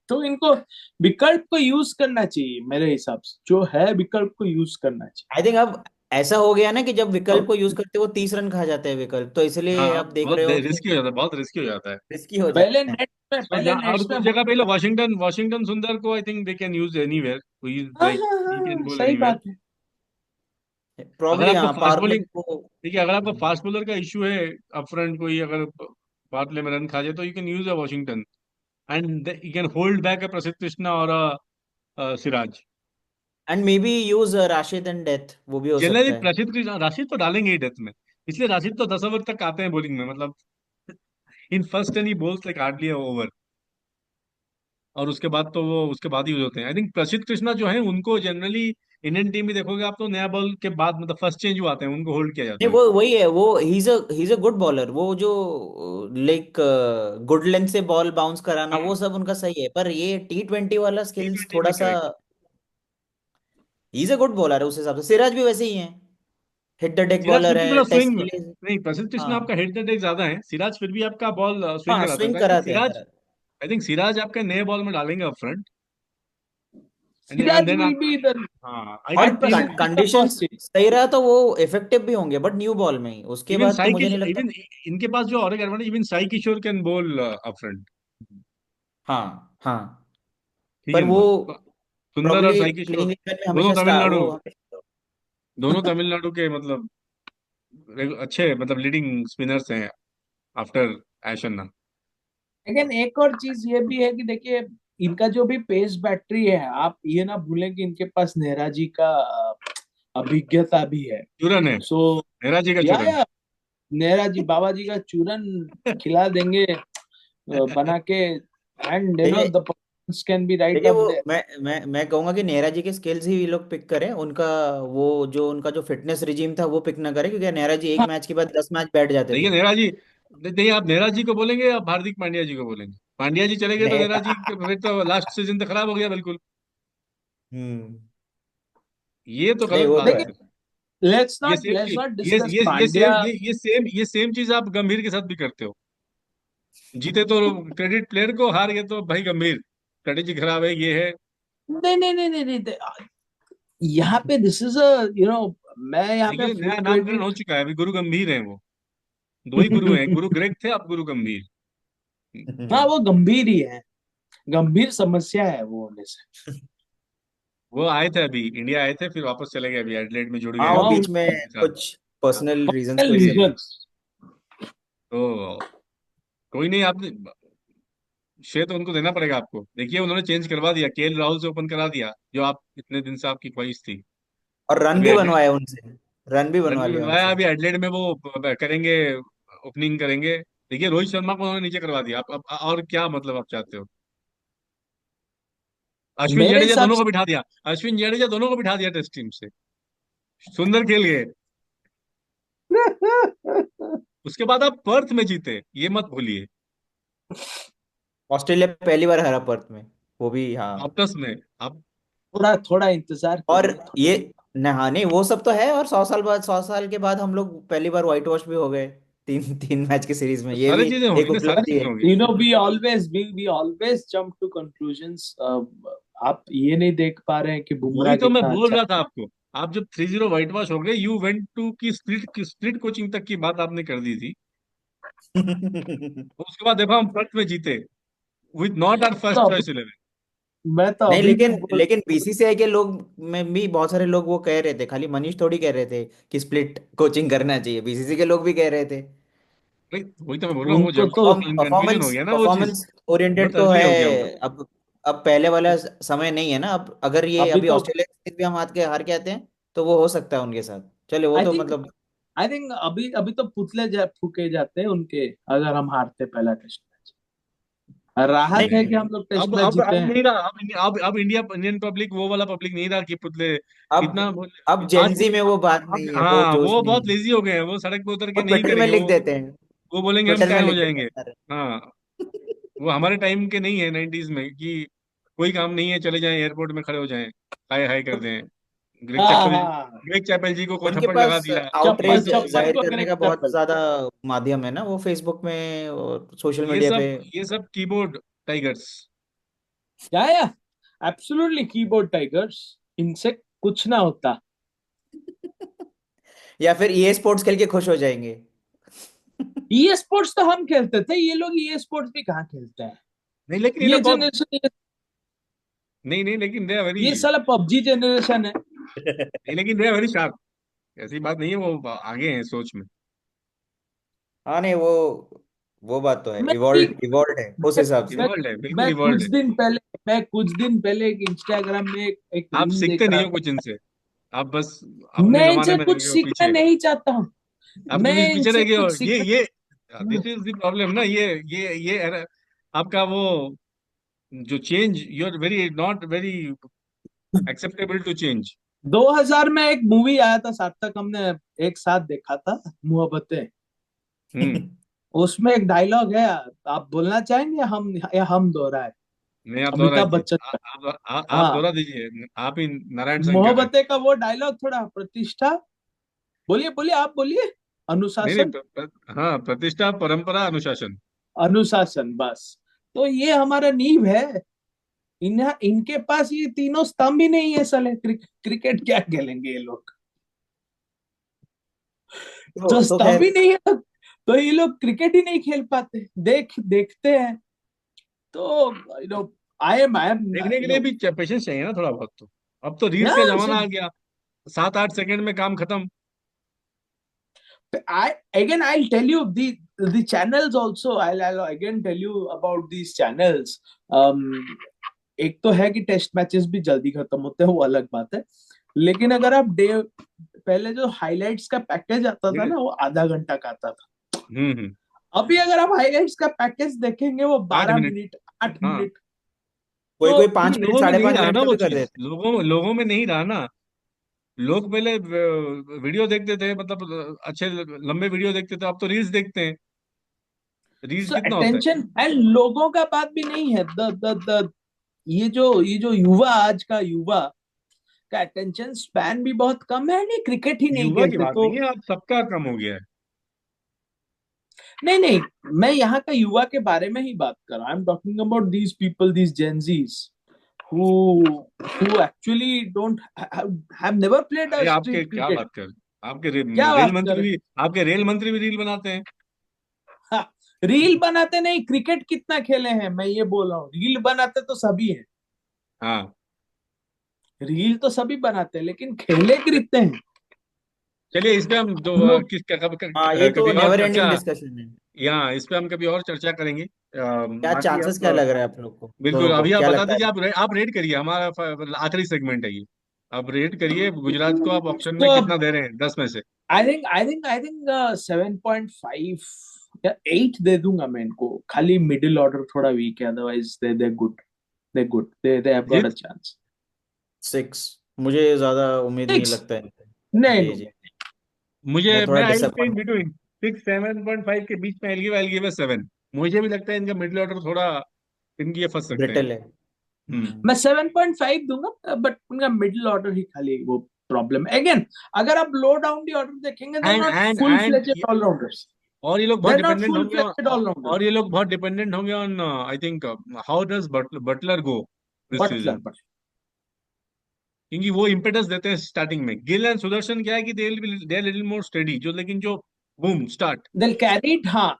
तो इनको विकल्प को यूज करना चाहिए, मेरे हिसाब से जो है विकल्प को यूज करना आई थिंक अब ऐसा हो गया ना कि जब विकल्प को यूज चाहिए। करते वो 30 रन खा जाते हैं विकल्प, तो हाँ, इसलिए अब आप देख बहुत रहे हो कि रिस्की हो जाता है, बहुत रिस्की हो जाता है। रिस्की हो पहले जाता है। नेट में तो पहले और नेट्स में कुछ जगह पे वॉशिंगटन वॉशिंगटन सुंदर को आई think they can use anywhere, हाँ लाइक हाँ ही कैन हाँ, बोल सही एनीवेयर। बात है। अगर प्रॉब्ली आपको हाँ फास्ट पावर प्ले बॉलिंग, को। देखिए अगर आपको फास्ट बॉलर का इशू है अप फ्रंट, कोई अगर पावर प्ले में रन खा जाए तो you can use a Washington and you can hold back a Prasidh Krishna और a Siraj. And maybe use Rashid and death, वो भी हो जनरली सकता है। प्रसिद्ध कृष्णा राशिद तो डालेंगे ही डेथ में, इसलिए राशिद तो 10 ओवर तक आते हैं बॉलिंग में, मतलब in first and he balls like hardly over. और उसके बाद तो वो उसके बाद ही यूज होते हैं। आई थिंक प्रसिद्ध कृष्णा जो है उनको जनरली इंडियन टीम में देखोगे आप तो नया बॉल के बाद मतलब फर्स्ट चेंज हुआ आते हैं, उनको होल्ड किया जाता नहीं है। वो वही है, वो ही इज अ गुड बॉलर, वो जो लाइक गुड लेंथ से बॉल बाउंस कराना हाँ, वो सब उनका सही है, पर ये T20 वाला स्किल्स T20 थोड़ा में सा। Correct. He is a good bowler है उस हिसाब से, सिराज भी वैसे ही है, हिट द डेक सिराज फिर बॉलर भी है थोड़ा टेस्ट स्विंग, के लिए। नहीं प्रसिद्ध कृष्णा आपका हाँ हेड द टेक ज्यादा है, सिराज फिर भी आपका बॉल स्विंग हाँ कराता है। स्विंग तो कराते हैं करा। आई थिंक सिराज आपके नए बॉल में डालेंगे up front. And Siraj then will आप, बी द, हाँ आई और एंड डोंट थिंक। प्रसिद्ध कृष्णा कंडीशंस फर्स्ट। सही रहा तो वो इफेक्टिव भी होंगे, बट न्यू बॉल में ही, उसके इवन बाद तो साई मुझे नहीं किशोर, लगता। इवन इनके पास जो और एक advantage, even Sai Kishore can bowl up front. हाँ हाँ ठीक पर है वो ना। सुंदर और probably Sai Kishore, playing eleven में दोनों हमेशा स्टार तमिलनाडु, वो दोनों तमिलनाडु के मतलब अच्छे मतलब लीडिंग स्पिनर्स हैं आफ्टर ऐशन्ना। लेकिन एक और चीज ये भी है कि देखिए, इनका जो भी पेस बैटरी है, आप ये ना भूलें कि इनके पास नेहरा जी का अभिज्ञता भी है। चूरन है, सो नेहरा जी का चूरन। या नेहरा जी, बाबा जी का चूरन खिला देंगे बना के, एंड देखिए the performance can be right देखिए अप वो देयर। मैं कहूंगा कि नेहरा जी के स्किल्स ही ये लोग पिक करें, उनका वो जो उनका जो फिटनेस रिजीम था वो पिक ना करें, क्योंकि नेहरा जी एक हाँ, मैच के बाद 10 मैच बैठ जाते देखिए थे। नेहरा जी, देखिए आप नेहरा जी को बोलेंगे आप हार्दिक पांड्या जी को बोलेंगे, पांड्या जी चले गए तो नेहरा जी फिर तो लास्ट सीजन तो खराब हो गया बिल्कुल। हम्म। ये तो नहीं गलत वो तो बात है। लेकिन है। लेट्स ये नॉट सेम लेट्स चीज, नॉट डिस्कस ये सेम पांड्या। ये सेम चीज आप गंभीर के साथ भी करते हो। जीते तो क्रेडिट प्लेयर को, हार गए तो भाई गंभीर स्ट्रेटेजी खराब है, ये है। नहीं नहीं नहीं नहीं नहीं, यहाँ पे दिस इज अ मैं यहाँ पे देखिए फुल नया नामकरण हो क्रेडिट। चुका है, अभी गुरु गंभीर है वो। दो ही गुरु हैं, गुरु ग्रेग थे, अब गुरु गंभीर। हाँ, वो गंभीर ही है, गंभीर समस्या है वो होने से। वो आए थे अभी इंडिया आए थे, फिर वापस चले गए, अभी एडिलेड में जुड़ गए हाँ वो हैं हाँ, बीच में टीम के साथ। कुछ पर्सनल रीजंस की वजह से रीजन। तो कोई नहीं, आपने श्रेय तो उनको देना पड़ेगा आपको। देखिए उन्होंने चेंज करवा दिया, केएल राहुल से ओपन करा दिया, जो आप इतने दिन से आपकी ख्वाहिश थी। और रन अभी भी एडिलेड, बनवाया उनसे, रन भी रन बनवा भी लिया बनवाया, उनसे। अभी एडिलेड में वो करेंगे, ओपनिंग करेंगे। देखिए रोहित शर्मा को उन्होंने नीचे करवा दिया, आप अब और क्या मतलब आप चाहते हो। अश्विन मेरे जडेजा हिसाब दोनों को से बिठा दिया, अश्विन जडेजा दोनों को बिठा दिया टेस्ट टीम से, सुंदर खेल गए। उसके बाद आप पर्थ में जीते, ये मत भूलिए। ऑस्ट्रेलिया पहली बार हारा पर्थ में, वो भी हाँ। आपस में आप, थोड़ा थोड़ा इंतजार और करिए ये थोड़ा। नहीं वो सब तो है, और 100 साल बाद, 100 साल के बाद हम लोग पहली बार व्हाइट वॉश भी हो गए, तीन तीन मैच की सीरीज में, ये सारी भी चीजें होंगी एक ना, सारी उपलब्धि चीजें है। होंगी। We always jump to conclusions. आप ये नहीं देख पा रहे हैं कि वही बुमराह तो मैं कितना बोल अच्छा रहा था आपको। आप जब 3-0 व्हाइट वॉश हो गए, यू वेंट टू की स्प्लिट कोचिंग तक की बात आपने कर दी थी। तो उसके बाद देखो हम फर्स्ट में जीते, विथ नॉट आवर तो फर्स्ट अभी, चॉइस 11। मैं तो नहीं अभी भी लेकिन बोल। लेकिन बीसीसीआई के लोग में भी बहुत सारे लोग वो कह रहे थे, खाली मनीष थोड़ी कह रहे थे कि स्प्लिट कोचिंग करना चाहिए, बीसीसी के लोग भी कह रहे थे। वही वही तो मैं बोल रहा हूँ, वो उनको जब तो कंफ्यूजन हो परफॉर्मेंस गया ना वो चीज, परफॉर्मेंस ओरिएंटेड बहुत तो अर्ली है। हो गया वो। अब पहले वाला समय नहीं है ना, अब अगर ये अभी अभी तो ऑस्ट्रेलिया के साथ भी हम हार के आते हैं तो वो हो सकता है उनके साथ। चले वो आई तो थिंक मतलब। आई थिंक अभी अभी तो फूके जाते हैं उनके, अगर हम हारते पहला टेस्ट मैच। नहीं राहत है कि नहीं, हम लोग टेस्ट अब मैच अब जीते अब हैं। नहीं रहा, अब इंडिया, इंडियन पब्लिक वो वाला पब्लिक नहीं रहा कि पुतले अब इतना अब आज। जेंजी में वो बात अब नहीं है, वो हाँ, जोश वो नहीं बहुत है। लेजी हो गए हैं, वो सड़क पे उतर वो के नहीं ट्विटर में करेंगे लिख वो देते हैं, वो बोलेंगे हम ट्विटर में टैन हो लिख देते जाएंगे। हैं सारे। हाँ, वो हमारे टाइम के नहीं है 90s में कि कोई काम नहीं है चले जाएं एयरपोर्ट में खड़े हो जाएं, हाय हाय कर दें। हाँ हाँ, ग्रेग चैपल जी को कोई उनके थप्पड़ लगा पास दिया, ये आउटरीच चप्पल सब चप्पल जाहिर को करने ग्रेग का बहुत चैपल। ज्यादा माध्यम है ना, वो फेसबुक में और सोशल ये मीडिया पे। सब ये सब कीबोर्ड टाइगर्स। या एब्सोल्युटली कीबोर्ड टाइगर्स, इनसे कुछ ना होता। या फिर ईए स्पोर्ट्स खेल के खुश हो जाएंगे। ई स्पोर्ट्स तो हम खेलते थे, ये लोग ई स्पोर्ट्स भी कहाँ खेलते हैं। नहीं लेकिन ये ये लोग बहुत, जनरेशन, नहीं नहीं लेकिन दे आर वेरी, ये साला पबजी जनरेशन है। नहीं लेकिन दे आर वेरी शार्प। ऐसी बात नहीं है, वो आगे हैं सोच में। हाँ नहीं वो बात तो है, मैं भी इवॉल्व इवॉल्व है उस हिसाब से। मैं इवॉल्व है, बिल्कुल मैं इवॉल्व कुछ है। दिन पहले मैं कुछ दिन पहले एक इंस्टाग्राम में एक आप रील सीखते देख रहा नहीं हो था। कुछ इनसे, आप बस अपने मैं जमाने इनसे में रह कुछ गए हो सीखना पीछे। नहीं चाहता हूँ। आपके मैं बीच पीछे रह इनसे गए हो, कुछ सीखना। ये दिस इज द प्रॉब्लम ना, ये आपका वो जो change, you are very not very acceptable to change. 2000 में एक मूवी आया था सार्थक, हमने एक साथ देखा था, मोहब्बतें। हम्म। उसमें एक डायलॉग है, आप बोलना चाहेंगे हम या हम दोहराए? नहीं आप दोहरा अमिताभ दीजिए, बच्चन का। आप हाँ, दोहरा दीजिए, आप ही नारायण शंकर है। मोहब्बतें का वो डायलॉग थोड़ा प्रतिष्ठा, बोलिए बोलिए, आप बोलिए। नहीं नहीं अनुशासन, हाँ, प्रतिष्ठा परंपरा अनुशासन। अनुशासन, बस। तो ये हमारा नींव है। इनके पास ये तीनों स्तंभ ही नहीं है साले, क्रिकेट क्या खेलेंगे ये लोग? जो तो स्तंभ खैर। ही नहीं है, तो ये लोग क्रिकेट ही नहीं खेल पाते। देखते हैं तो आई एम देखने के लिए भी पेशेंस चाहिए ना थोड़ा बहुत तो। अब तो रील्स का yeah. जमाना आ गया, 7-8 सेकंड में काम खत्म। I'll tell you the channels also. I'll again tell you about these channels. एक तो है कि टेस्ट मैचेस भी जल्दी खत्म होते हैं, वो अलग बात है। लेकिन अगर आप डे पहले जो हाइलाइट्स का पैकेज आता था धीरे। ना, वो आधा घंटा का आता था। हम्म। अभी अगर आप हाइलाइट्स का पैकेज देखेंगे, वो 8 मिनट। 12 मिनट, आठ हाँ, मिनट कोई तो कोई क्योंकि 5 मिनट लोगों में साढ़े नहीं पाँच रहा मिनट ना का वो भी कर चीज, देते हैं। लोगों में नहीं रहा ना। लोग पहले वीडियो देखते थे, मतलब अच्छे लंबे वीडियो देखते थे, अब तो रील्स देखते हैं। रील्स सो कितना होता है? अटेंशन एंड लोगों का बात भी नहीं है। द ये जो युवा, आज का युवा का अटेंशन स्पैन भी बहुत कम है। नहीं, क्रिकेट ही नहीं युवा की खेलते बात तो। नहीं है, अब सबका कम हो गया है। नहीं नहीं, मैं यहाँ का युवा के बारे में ही बात कर रहा हूँ। I am talking about these people, these Gen Zs who who actually don't have never played a अरे आपके street क्या cricket. बात कर, आपके क्या रेल बात कर मंत्री रहे भी, आपके रेल मंत्री भी रील बनाते हैं। हैं? रील बनाते नहीं, क्रिकेट कितना खेले हैं, मैं ये बोल रहा हूँ। रील बनाते तो सभी हैं, हाँ, रील तो सभी बनाते हैं, लेकिन खेले कितने हैं चलिए इस पे हम दो हम लोग? हाँ, ये कभी तो और नेवर एंडिंग चर्चा, डिस्कशन है। यहाँ इस पे हम कभी और चर्चा करेंगे। क्या बाकी चांसेस, अब क्या लग रहा है आप लोग को, बिल्कुल, दोनों को अभी आप क्या बता लगता दीजिए, है? आप रेट करिए, हमारा आखिरी सेगमेंट है ये। आप रेट करिए गुजरात को, आप ऑप्शन तो में अब कितना दे रहे हैं 10 में से? आई थिंक 7.5 या 8 दे दूंगा मैं इनको। खाली मिडिल ऑर्डर थोड़ा वीक है, otherwise they good, they have got a Jeet. Chance. 6। मुझे ज्यादा उम्मीद नहीं 6? लगता है इनसे। नहीं जी नो। जी। मुझे, मैं थोड़ा मैं I will stay in disappoint. Between 6-7.5 के बीच में। I give 7। मुझे भी लगता है इनका मिडिल ऑर्डर थोड़ा, इनकी ये फंस सकते हैं। ब्रिटल है। हम्म। मैं 7.5 दूंगा, बट उनका मिडिल ऑर्डर ही खाली वो प्रॉब्लम है। अगेन, अगर आप लो डाउन दी ऑर्डर देखेंगे, they are and not and full and fledged allrounders. और ये लोग दे बहुत आर नॉट डिपेंडेंट फुल होंगे फ्लेजेड ऑलराउंडर्स। और ये लोग बहुत डिपेंडेंट होंगे on, I think, how does Butler go this Butler, season. क्योंकि वो इम्पेटस देते हैं स्टार्टिंग में। गिल एंड सुदर्शन क्या है कि they are little more steady, जो लेकिन जो boom start they'll carry it, हाँ।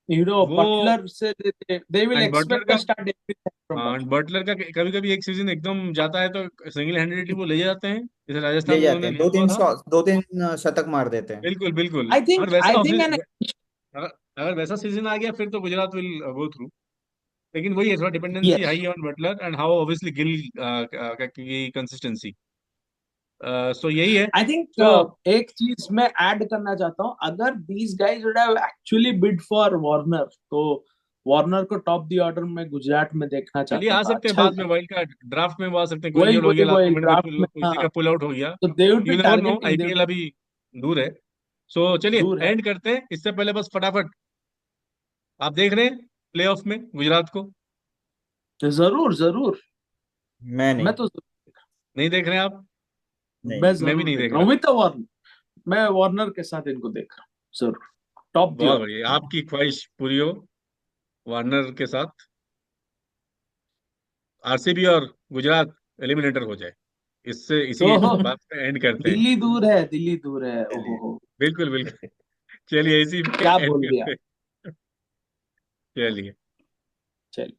वो। बटलर से they will and Butler expect का a start everything from Butler. Butler का कभी कभी एक सीजन एकदम जाता है तो सिंगल हैंडेडली वो ले जाते हैं, जैसे ले राजस्थान में जाते उन्होंने हैं, लिया हुआ था। दो तीन शतक मार देते हैं। बिल्कुल बिल्कुल। I अगर think वैसा I think ऑफिस, an अगर अगर वैसा सीजन आ गया फिर तो गुजरात विल गो थ्रू। लेकिन वही है, थोड़ा dependency yes, high on Butler and how obviously Gill की कंसिस्टेंसी। सो यही है। I think सो एक चीज मैं ऐड करना चाहता हूँ। अगर these guys would have actually bid for Warner, तो वार्नर को टॉप दी ऑर्डर में गुजरात में देखना चलिए चाहता आ था, सकते हैं अच्छा बाद में, था। वाइल्ड कार्ड ड्राफ्ट में वो आ सकते हैं, कोई वही इंजर्ड हो गया वही लास्ट वही मोमेंट में, ड्राफ्ट में, किसी हाँ। का पुल आउट हो गया। तो they would be you never know, targeting, IPL अभी दूर है। सो चलिए दूर है। एंड करते हैं, इससे पहले बस फटाफट, आप देख रहे हैं प्लेऑफ में गुजरात को? जरूर जरूर। मैं मैं नहीं। तो नहीं देख रहे हैं आप? नहीं। मैं मैं भी जरूर नहीं देख देख रहा रहा। हूँ विद वार्नर। मैं वार्नर के साथ इनको देख रहा हूँ जरूर, टॉप दी बहुत बढ़िया, ऑर्डर। आपकी ख्वाहिश पूरी हो वार्नर के साथ, आरसीबी और गुजरात एलिमिनेटर हो जाए। इससे इसी ओहो, बात पे एंड करते हैं। दिल्ली दूर है, दिल्ली दूर है, ओहो चलिए, हो। बिल्कुल बिल्कुल। चलिए इसी पे क्या एंड बोल दिया। करते हैं। चलिए। चलिए।